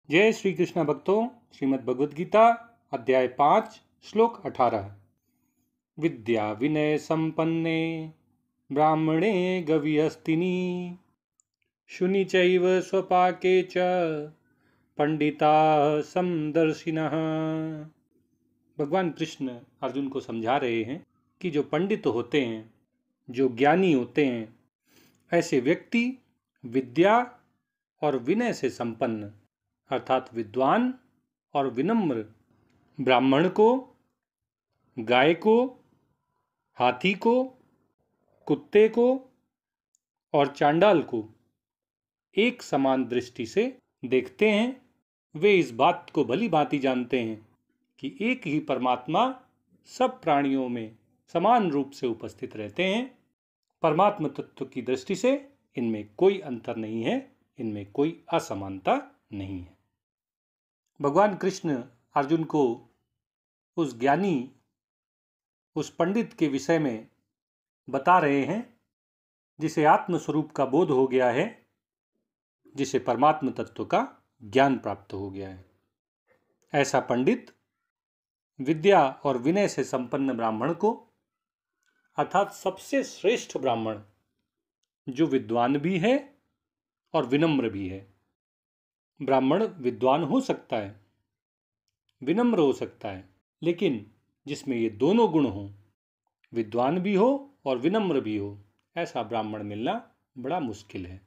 जय श्री कृष्ण भक्तों, श्रीमद् भगवद गीता अध्याय 5 श्लोक 18। विद्या विनय संपन्ने ब्राह्मणे गविहस्तिनी शुनि चैव स्वपाके च पंडिता समदर्शिनः। भगवान कृष्ण अर्जुन को समझा रहे हैं कि जो पंडित होते हैं, जो ज्ञानी होते हैं, ऐसे व्यक्ति विद्या और विनय से संपन्न अर्थात विद्वान और विनम्र ब्राह्मण को, गाय को, हाथी को, कुत्ते को और चांडाल को एक समान दृष्टि से देखते हैं। वे इस बात को भली भांति जानते हैं कि एक ही परमात्मा सब प्राणियों में समान रूप से उपस्थित रहते हैं। परमात्मा तत्व की दृष्टि से इनमें कोई अंतर नहीं है, इनमें कोई असमानता नहीं है। भगवान कृष्ण अर्जुन को उस ज्ञानी, उस पंडित के विषय में बता रहे हैं जिसे आत्म स्वरूप का बोध हो गया है, जिसे परमात्मा तत्व का ज्ञान प्राप्त हो गया है। ऐसा पंडित विद्या और विनय से संपन्न ब्राह्मण को, अर्थात सबसे श्रेष्ठ ब्राह्मण जो विद्वान भी है और विनम्र भी है। ब्राह्मण विद्वान हो सकता है, विनम्र हो सकता है, लेकिन जिसमें ये दोनों गुण हों, विद्वान भी हो और विनम्र भी हो, ऐसा ब्राह्मण मिलना बड़ा मुश्किल है।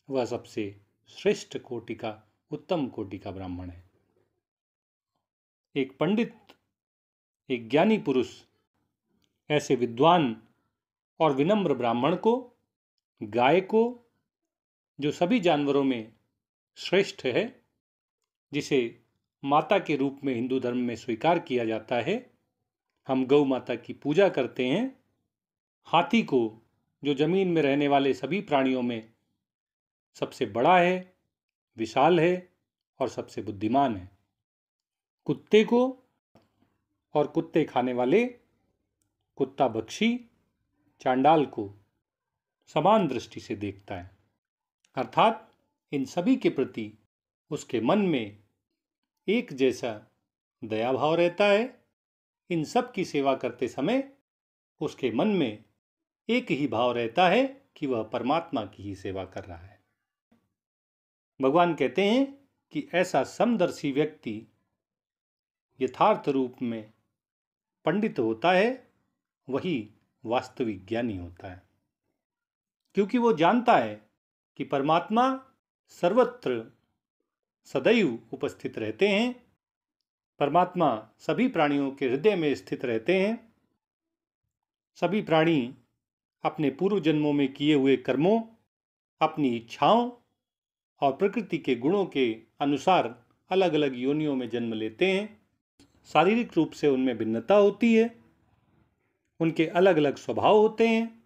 वह सबसे श्रेष्ठ कोटि का, उत्तम कोटि का ब्राह्मण है। एक पंडित, एक ज्ञानी पुरुष ऐसे विद्वान और विनम्र ब्राह्मण को, गाय को, जो सभी जानवरों में श्रेष्ठ है, जिसे माता के रूप में हिंदू धर्म में स्वीकार किया जाता है, हम गौ माता की पूजा करते हैं। हाथी को, जो जमीन में रहने वाले सभी प्राणियों में सबसे बड़ा है, विशाल है और सबसे बुद्धिमान है। कुत्ते को और कुत्ते खाने वाले कुत्ता भक्षी चांडाल को समान दृष्टि से देखता है, अर्थात इन सभी के प्रति उसके मन में एक जैसा दया भाव रहता है। इन सब की सेवा करते समय उसके मन में एक ही भाव रहता है कि वह परमात्मा की ही सेवा कर रहा है। भगवान कहते हैं कि ऐसा समदर्शी व्यक्ति यथार्थ रूप में पंडित होता है, वही वास्तविक ज्ञानी होता है, क्योंकि वो जानता है कि परमात्मा सर्वत्र सदैव उपस्थित रहते हैं। परमात्मा सभी प्राणियों के हृदय में स्थित रहते हैं। सभी प्राणी अपने पूर्व जन्मों में किए हुए कर्मों, अपनी इच्छाओं और प्रकृति के गुणों के अनुसार अलग अलग योनियों में जन्म लेते हैं। शारीरिक रूप से उनमें भिन्नता होती है, उनके अलग अलग स्वभाव होते हैं,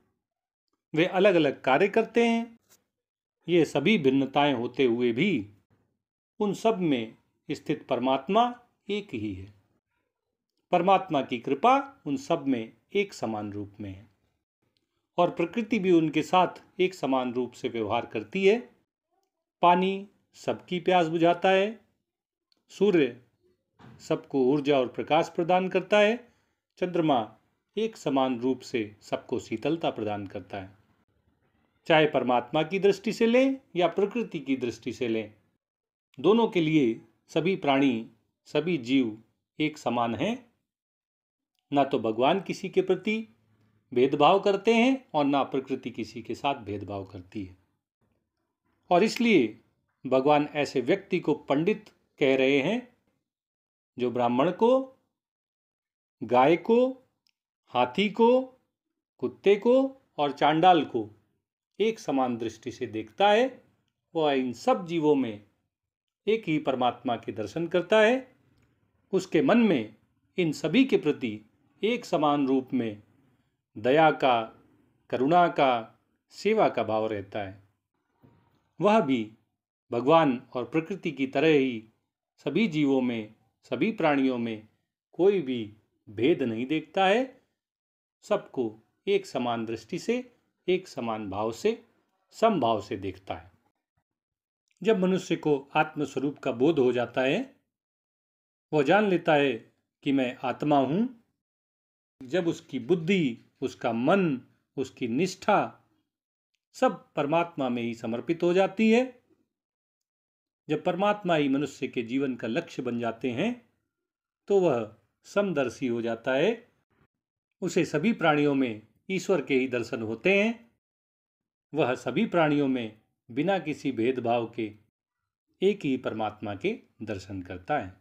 वे अलग अलग कार्य करते हैं। ये सभी भिन्नताएं होते हुए भी उन सब में स्थित परमात्मा एक ही है। परमात्मा की कृपा उन सब में एक समान रूप में है और प्रकृति भी उनके साथ एक समान रूप से व्यवहार करती है। पानी सबकी प्यास बुझाता है, सूर्य सबको ऊर्जा और प्रकाश प्रदान करता है, चंद्रमा एक समान रूप से सबको शीतलता प्रदान करता है। चाहे परमात्मा की दृष्टि से लें या प्रकृति की दृष्टि से लें, दोनों के लिए सभी प्राणी, सभी जीव एक समान हैं। ना तो भगवान किसी के प्रति भेदभाव करते हैं और ना प्रकृति किसी के साथ भेदभाव करती है। और इसलिए भगवान ऐसे व्यक्ति को पंडित कह रहे हैं जो ब्राह्मण को, गाय को, हाथी को, कुत्ते को और चांडाल को एक समान दृष्टि से देखता है। वह इन सब जीवों में एक ही परमात्मा के दर्शन करता है। उसके मन में इन सभी के प्रति एक समान रूप में दया का, करुणा का, सेवा का भाव रहता है। वह भी भगवान और प्रकृति की तरह ही सभी जीवों में, सभी प्राणियों में कोई भी भेद नहीं देखता है। सबको एक समान दृष्टि से, एक समान भाव से, समभाव से देखता है। जब मनुष्य को आत्मस्वरूप का बोध हो जाता है, वह जान लेता है कि मैं आत्मा हूं, जब उसकी बुद्धि, उसका मन, उसकी निष्ठा सब परमात्मा में ही समर्पित हो जाती है, जब परमात्मा ही मनुष्य के जीवन का लक्ष्य बन जाते हैं, तो वह समदर्शी हो जाता है। उसे सभी प्राणियों में ईश्वर के ही दर्शन होते हैं। वह सभी प्राणियों में बिना किसी भेदभाव के एक ही परमात्मा के दर्शन करता है।